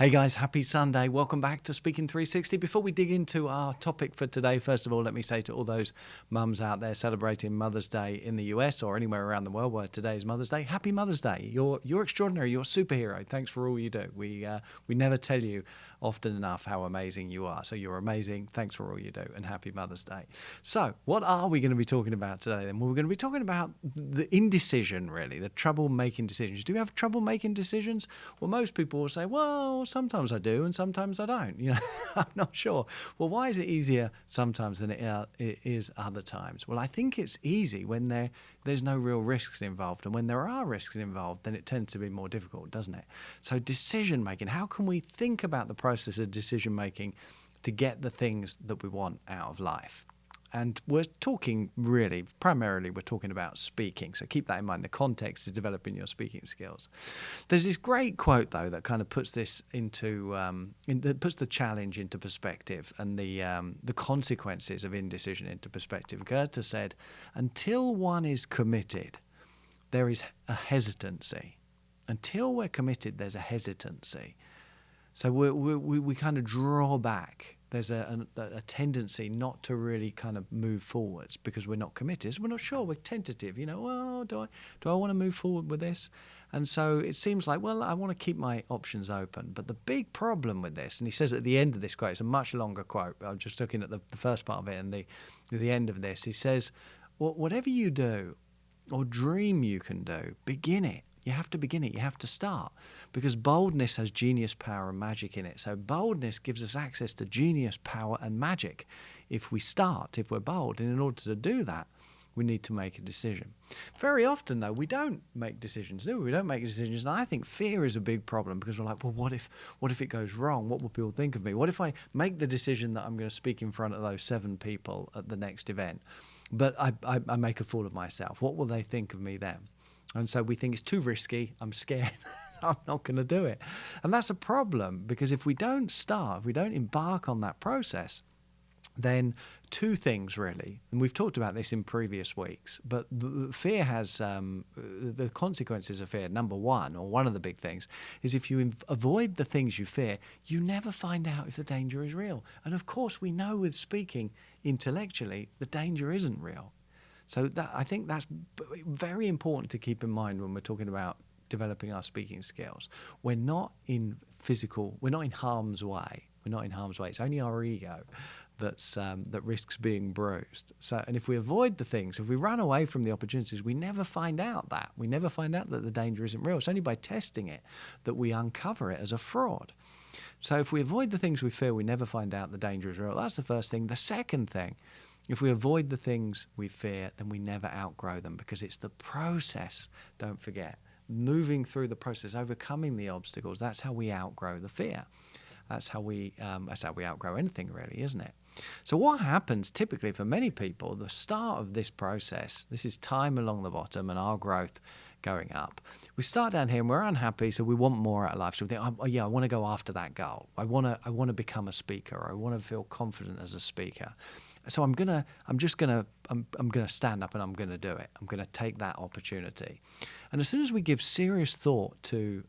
Hey guys, happy Sunday. Welcome back to Speaking360. Before we dig into our topic for today, first of all, let me say to all those mums out there celebrating Mother's Day in the US or anywhere around the world where today is Mother's Day, happy Mother's Day. You're extraordinary. You're a superhero. Thanks for all you do. We never tell you often enough how amazing you are. So you're amazing. Thanks for all you do and happy Mother's Day. So what are we going to be talking about today then? Well, we're going to be talking about the indecision, really, the trouble making decisions. Do you have trouble making decisions? Well, most people will say, well, sometimes I do and sometimes I don't. I'm not sure. Well, why is it easier sometimes than it is other times? Well, I think it's easy when there's no real risks involved. And when there are risks involved, then it tends to be more difficult, doesn't it? So decision making, how can we think about the process of decision making to get the things that we want out of life? And we're talking really, primarily, we're talking about speaking. So keep that in mind. The context is developing your speaking skills. There's this great quote, though, that kind of puts this into, puts the challenge into perspective and the consequences of indecision into perspective. Goethe said, until one is committed, there is a hesitancy. Until we're committed, there's a hesitancy. So we kind of draw back. There's a tendency not to really kind of move forwards because we're not committed. We're not sure. We're tentative. Well, do I want to move forward with this? And so it seems like, well, I want to keep my options open. But the big problem with this, and he says at the end of this quote, it's a much longer quote. I'm just looking at the first part of it and the end of this. He says, well, whatever you do or dream you can do, begin it. You have to begin it. You have to start because boldness has genius, power, and magic in it. So boldness gives us access to genius, power, and magic if we start, if we're bold. And in order to do that, we need to make a decision. Very often, though, we don't make decisions, do we? We don't make decisions. And I think fear is a big problem because we're like, well, what if it goes wrong? What will people think of me? What if I make the decision that I'm going to speak in front of those 7 people at the next event, but I make a fool of myself? What will they think of me then? And so we think it's too risky, I'm scared, I'm not going to do it. And that's a problem because if we don't start, if we don't embark on that process, then 2 things really, and we've talked about this in previous weeks, but fear has, the consequences of fear, number one, or one of the big things, is if you avoid the things you fear, you never find out if the danger is real. And of course we know with speaking intellectually, the danger isn't real. So I think that's very important to keep in mind when we're talking about developing our speaking skills. We're not in harm's way. We're not in harm's way. It's only our ego that risks being bruised. So, and if we avoid the things, if we run away from the opportunities, we never find out that. We never find out that the danger isn't real. It's only by testing it that we uncover it as a fraud. So if we avoid the things we fear, we never find out the danger is real. That's the first thing. The second thing, if we avoid the things we fear, then we never outgrow them because it's the process, don't forget. Moving through the process, overcoming the obstacles, that's how we outgrow the fear. That's how we outgrow anything really, isn't it? So what happens typically for many people, the start of this process, this is time along the bottom and our growth going up. We start down here and we're unhappy, so we want more out of life. So we think, oh, yeah, I want to go after that goal. I want to become a speaker. I want to feel confident as a speaker. So I'm gonna stand up and I'm gonna do it. I'm gonna take that opportunity. And as soon as we give serious thought to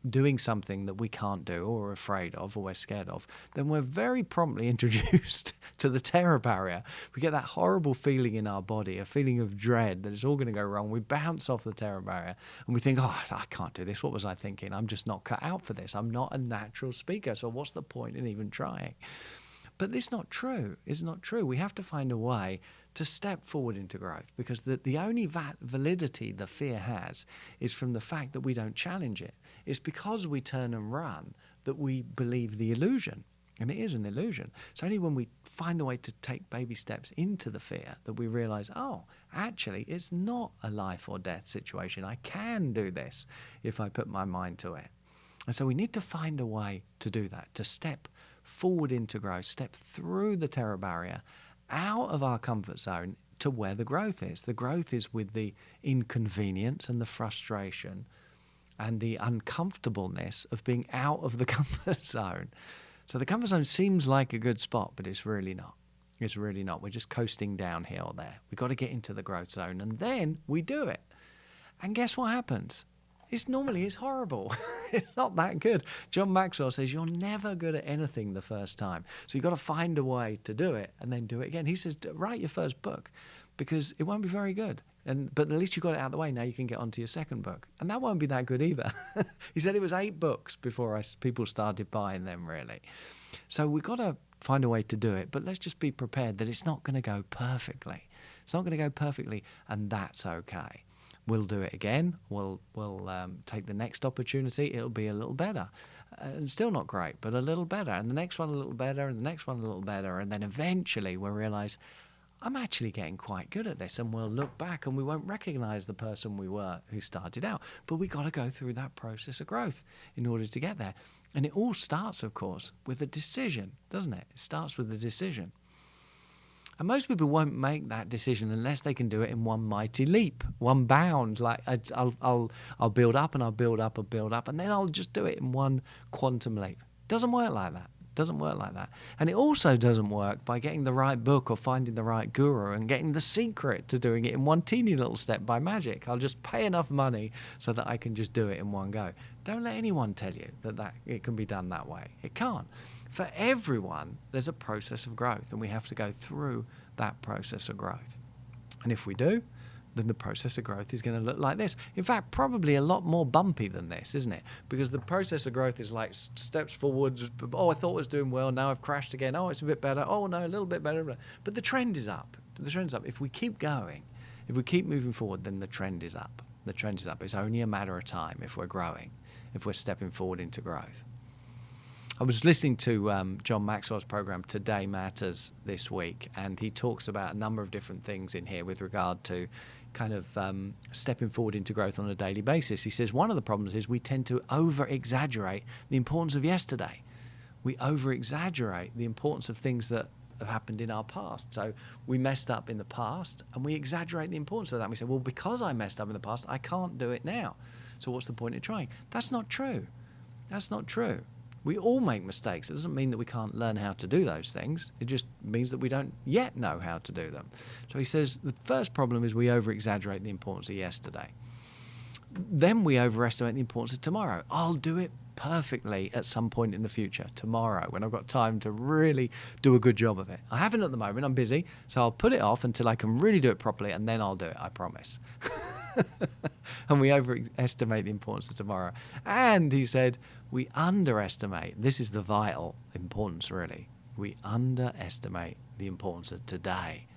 doing something that we can't do or are afraid of or we're scared of, then we're very promptly introduced to the terror barrier. We get that horrible feeling in our body, a feeling of dread that it's all gonna go wrong. We bounce off the terror barrier and we think, oh, I can't do this. What was I thinking? I'm just not cut out for this. I'm not a natural speaker. So what's the point in even trying? But it's not true. It's not true. We have to find a way to step forward into growth because the only validity the fear has is from the fact that we don't challenge it. It's because we turn and run that we believe the illusion. And it is an illusion. It's only when we find the way to take baby steps into the fear that we realize, oh, actually, it's not a life or death situation. I can do this if I put my mind to it. And so we need to find a way to do that, to step forward into growth, step through the terror barrier, out of our comfort zone to where the growth is. The growth is with the inconvenience and the frustration and the uncomfortableness of being out of the comfort zone. So the comfort zone seems like a good spot, but it's really not. It's really not. We're just coasting downhill there. We've got to get into the growth zone and then we do it. And guess what happens? It's horrible. It's not that good. John Maxwell says you're never good at anything the first time. So you've got to find a way to do it and then do it again. He says, write your first book because it won't be very good. But at least you got it out of the way. Now you can get on to your second book. And that won't be that good either. He said it was 8 books before people started buying them, really. So we've got to find a way to do it. But let's just be prepared that it's not going to go perfectly. It's not going to go perfectly, and that's okay. We'll do it again. We'll take the next opportunity. It'll be a little better. And still not great, but a little better. And the next one a little better, and the next one a little better. And then eventually we'll realize, I'm actually getting quite good at this, and we'll look back and we won't recognize the person we were who started out. But we got to go through that process of growth in order to get there. And it all starts, of course, with a decision, doesn't it? It starts with a decision. And most people won't make that decision unless they can do it in one mighty leap, one bound. Like I'll build up and I'll build up and build up, and then I'll just do it in one quantum leap. Doesn't work like that. Doesn't work like that. And it also doesn't work by getting the right book or finding the right guru and getting the secret to doing it in one teeny little step by magic. I'll just pay enough money so that I can just do it in one go. Don't let anyone tell you that it can be done that way. It can't. For everyone, there's a process of growth, and we have to go through that process of growth. And if we do, then the process of growth is going to look like this. In fact, probably a lot more bumpy than this, isn't it? Because the process of growth is like steps forwards. Oh, I thought I was doing well. Now I've crashed again. Oh, it's a bit better. Oh, no, a little bit better. But the trend is up. The trend's up. If we keep going, if we keep moving forward, then the trend is up. The trend is up. It's only a matter of time if we're growing, if we're stepping forward into growth. I was listening to John Maxwell's program, Today Matters, this week, and he talks about a number of different things in here with regard to kind of stepping forward into growth on a daily basis. He says one of the problems is we tend to over-exaggerate the importance of yesterday. We over-exaggerate the importance of things that have happened in our past. So we messed up in the past, and we exaggerate the importance of that. And we say, well, because I messed up in the past, I can't do it now. So what's the point in trying? That's not true. That's not true. We all make mistakes. It doesn't mean that we can't learn how to do those things. It just means that we don't yet know how to do them. So he says the first problem is we over-exaggerate the importance of yesterday. Then we overestimate the importance of tomorrow. I'll do it perfectly at some point in the future, tomorrow, when I've got time to really do a good job of it. I haven't at the moment. I'm busy. So I'll put it off until I can really do it properly, and then I'll do it, I promise. And we overestimate the importance of tomorrow. And he said, we underestimate, this is the vital importance really, we underestimate the importance of today,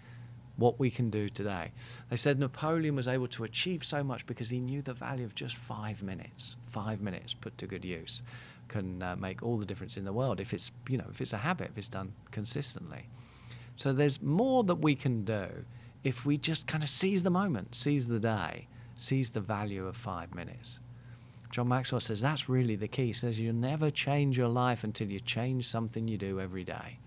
what we can do today. They said Napoleon was able to achieve so much because he knew the value of just 5 minutes. 5 minutes put to good use can make all the difference in the world if it's, if it's a habit, if it's done consistently. So there's more that we can do if we just kind of seize the moment, seize the day, seize the value of 5 minutes. John Maxwell says that's really the key. He says you'll never change your life until you change something you do every day.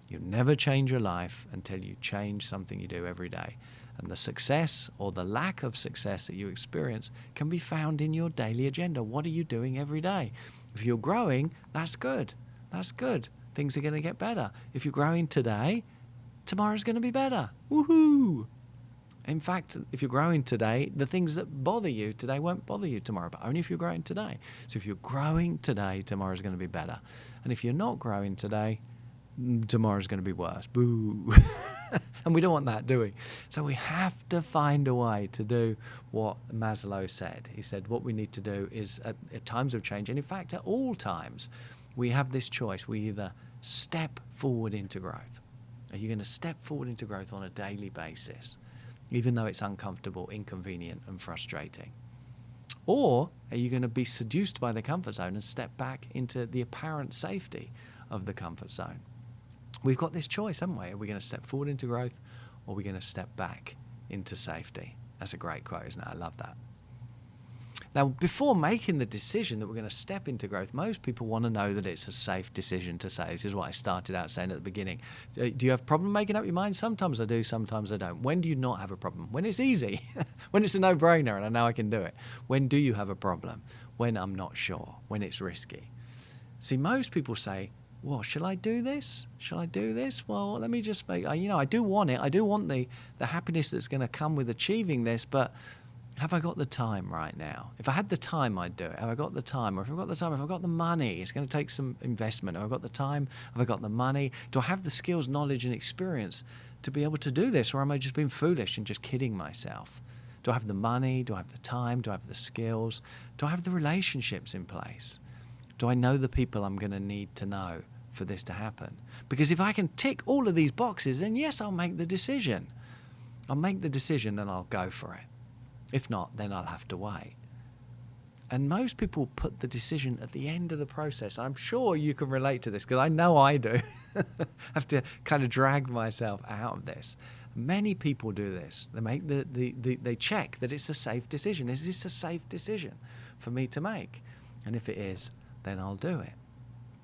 You'll never change your life until you change something you do every day. And the success or the lack of success that you experience can be found in your daily agenda. What are you doing every day? If you're growing, that's good. That's good. Things are going to get better. If you're growing today, tomorrow's going to be better. Woohoo! In fact, if you're growing today, the things that bother you today won't bother you tomorrow, but only if you're growing today. So if you're growing today, tomorrow's going to be better. And if you're not growing today, tomorrow's going to be worse. Boo! And we don't want that, do we? So we have to find a way to do what Maslow said. He said what we need to do is at times of change, and in fact at all times, we have this choice. We either step forward into growth. Are you going to step forward into growth on a daily basis, even though it's uncomfortable, inconvenient, and frustrating? Or are you going to be seduced by the comfort zone and step back into the apparent safety of the comfort zone? We've got this choice, haven't we? Are we going to step forward into growth, or are we going to step back into safety? That's a great quote, isn't it? I love that. Now, before making the decision that we're going to step into growth, most people want to know that it's a safe decision to say. This is what I started out saying at the beginning. Do you have a problem making up your mind? Sometimes I do, sometimes I don't. When do you not have a problem? When it's easy, when it's a no-brainer and I know I can do it. When do you have a problem? When I'm not sure, when it's risky. See, most people say, well, shall I do this? Shall I do this? Well, let me just make, I do want it. I do want the happiness that's going to come with achieving this, but have I got the time right now? If I had the time, I'd do it. Have I got the time? Or if I've got the time, if I've got the money, it's going to take some investment. Have I got the time? Have I got the money? Do I have the skills, knowledge, and experience to be able to do this? Or am I just being foolish and just kidding myself? Do I have the money? Do I have the time? Do I have the skills? Do I have the relationships in place? Do I know the people I'm going to need to know for this to happen? Because if I can tick all of these boxes, then yes, I'll make the decision. I'll make the decision and I'll go for it. If not, then I'll have to wait. And most people put the decision at the end of the process. I'm sure you can relate to this because I know I do. Have to kind of drag myself out of this. Many people do this. They make they check that it's a safe decision. Is this a safe decision for me to make? And if it is, then I'll do it.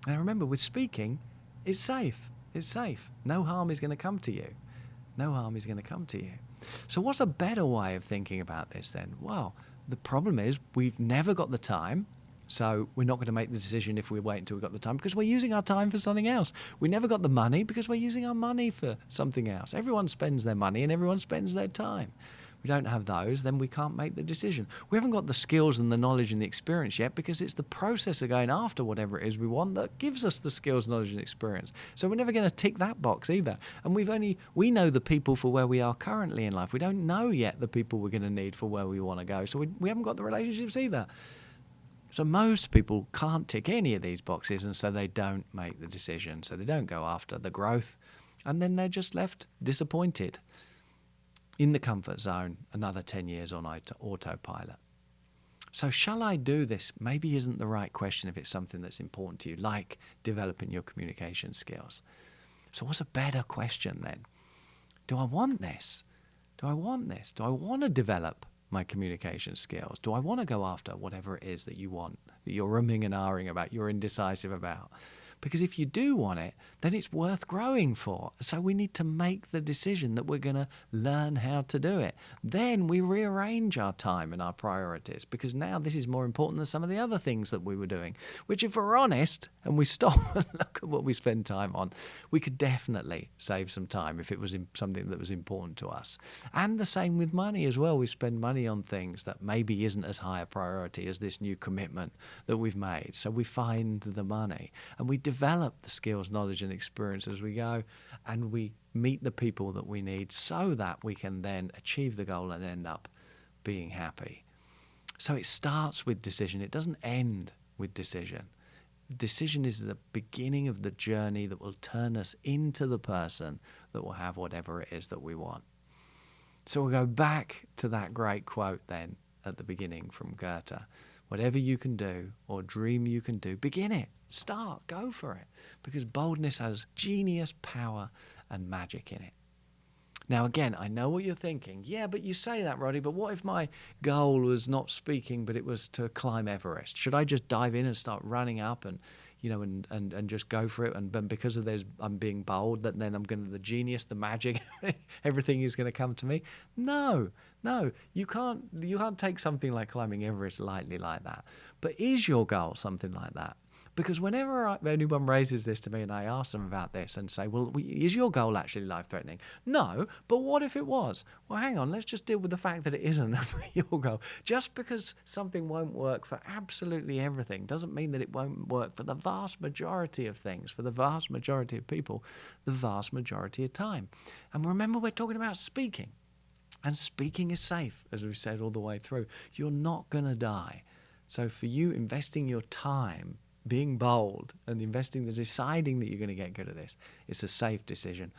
And remember, with speaking, it's safe. It's safe. No harm is going to come to you. No harm is going to come to you. So what's a better way of thinking about this then? Well, the problem is we've never got the time, so we're not going to make the decision if we wait until we've got the time because we're using our time for something else. We never got the money because we're using our money for something else. Everyone spends their money and everyone spends their time. We don't have those, then we can't make the decision. We haven't got the skills and the knowledge and the experience yet because it's the process of going after whatever it is we want that gives us the skills, knowledge and experience. So we're never going to tick that box either. And we know the people for where we are currently in life. We don't know yet the people we're going to need for where we want to go. So we haven't got the relationships either. So most people can't tick any of these boxes, and so they don't make the decision. So they don't go after the growth, and then they're just left disappointed in the comfort zone, another 10 years on autopilot. So shall I do this? Maybe isn't the right question if it's something that's important to you, like developing your communication skills. So what's a better question then? Do I want this? Do I want this? Do I want to develop my communication skills? Do I want to go after whatever it is that you want, that you're umming and ahhing about, you're indecisive about? Because if you do want it, then it's worth growing for. So we need to make the decision that we're going to learn how to do it. Then we rearrange our time and our priorities because now this is more important than some of the other things that we were doing, which if we're honest and we stop and look at what we spend time on, we could definitely save some time if it was something that was important to us. And the same with money as well. We spend money on things that maybe isn't as high a priority as this new commitment that we've made. So we find the money and we develop the skills, knowledge and experience as we go, and we meet the people that we need so that we can then achieve the goal and end up being happy. So it starts with decision. It doesn't end with decision. Decision is the beginning of the journey that will turn us into the person that will have whatever it is that we want. So we'll go back to that great quote then at the beginning from Goethe. Whatever you can do or dream you can do, begin it. Start. Go for it. Because boldness has genius, power, and magic in it. Now, again, I know what you're thinking. Yeah, but you say that, Roddy, but what if my goal was not speaking, but it was to climb Everest? Should I just dive in and start running up and just go for it? And because of this, I'm being bold, that then I'm going to, the genius, the magic, everything is going to come to me? No, you can't take something like climbing Everest lightly like that. But is your goal something like that? Because whenever anyone raises this to me and I ask them about this and say, well, is your goal actually life-threatening? No, but what if it was? Well, hang on, let's just deal with the fact that it isn't your goal. Just because something won't work for absolutely everything doesn't mean that it won't work for the vast majority of things, for the vast majority of people, the vast majority of time. And remember, we're talking about speaking. And speaking is safe, as we've said all the way through. You're not going to die. So for you, investing your time, being bold and deciding that you're going to get good at this, it's a safe decision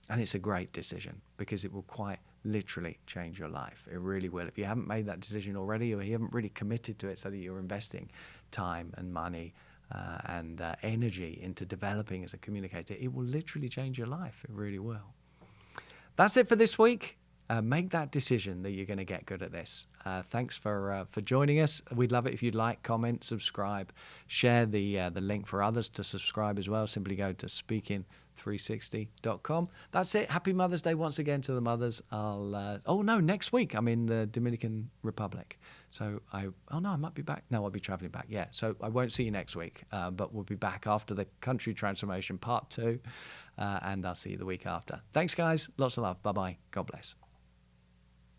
and it's a great decision because it will quite literally change your life. It really will. If you haven't made that decision already or you haven't really committed to it so that you're investing time and money and energy into developing as a communicator, it will literally change your life. It really will. That's it for this week. Make that decision that you're going to get good at this. Thanks for joining us. We'd love it if you'd like, comment, subscribe, share the link for others to subscribe as well. Simply go to Speaking360.com. That's it. Happy Mother's Day once again to the mothers. Next week I'm in the Dominican Republic. So I might be back. No, I'll be traveling back. Yeah. So I won't see you next week, but we'll be back after the country transformation part 2. And I'll see you the week after. Thanks, guys. Lots of love. Bye-bye. God bless.